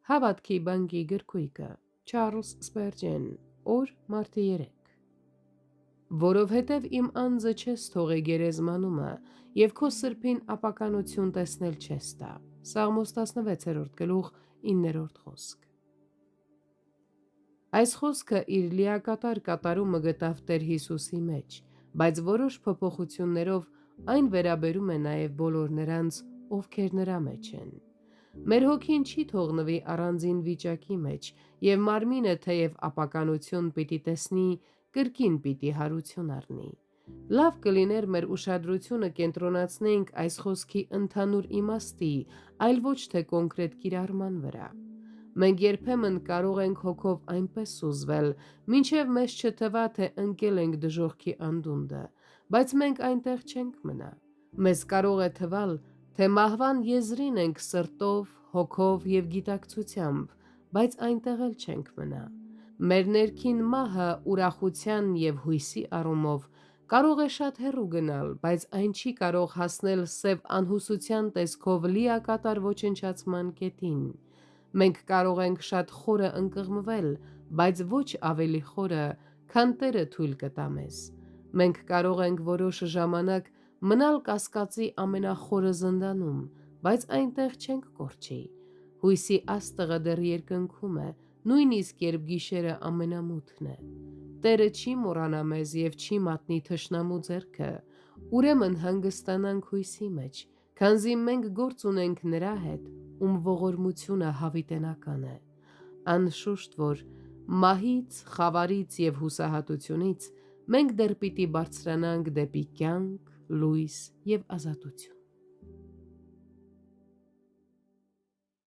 Հավատքի բանկի գրքույկը, Չարլզ Սպերջեն, օր մարտի 3։ Որովհետև իմ անձը չես թողե գերեզմանումը, և քո սրբին ապականություն տեսնել չես տա։ Սաղմոս 16-րդ գլուխ 9-րդ խոսք։ Այս խոսքը իր լիակատար կատարումը գտավ Տեր Հիսուսի մեջ, բայց որոշ փոփոխություններով այն վերաբերում է նաև բոլոր նրանց, ովքեր նրա մեջ են։ Մեր հոգին չի թողնվի առանձին վիճակի մեջ, և մարմինը թեև ապականություն պիտի տեսնի, կրկին պիտի հարություն առնի։ Լավ կլիներ մեր ուշադրությունը կենտրոնացնեինք այս խոսքի ընդհանուր իմաստի, այլ ոչ թե կոնկրետ կիրառման վրա։ Մենք երբեմն կարող ենք հոգով այնպես սուզվել, մինչև մեզ չթվա, թե ընկել ենք դժոխքի անդունդը, բայց մենք այնտեղ չենք մնա։ Մեզ կարող է թվալ, թե մահվան եզրին ենք սրտով, հոգով և գիտակցությամբ, բայց այնտեղ էլ չենք մնա։ Մեր ներքին մահը ուրախության և հույսի առումով կարող է շատ հեռու գնալ, բայց այն չի կարող հասնել սև անհուսության տեսքով լիակատար ոչնչացման կետին։ Մենք կարող ենք շատ խորը ընկղմվել, բայց ոչ ավելի խորը, քան Տերը թույլ կտա մեզ։ Մենք կարող ենք որոշ ժամանակ մնալ կասկածի ամենախորը զնդանում, բայց այնտեղ չենք կորչի։ Հույսի աստղը դեռ երկնքում է, նույնիսկ երբ գիշերը ամենամութն է։ Տերը չի մոռանա մեզ և չի մատնի թշնամու ձեռքը, ուրեմն հանգստանանք հույսի մեջ, քանզի մենք գործ ունենք նրա հետ, ում ողորմությունը հավիտենական է։ Անշուշտ, որ մահից, խավարից և հուսահատությունից մենք դեռ պիտի բարձրանանք դեպի կյանք, լույս և ազատություն։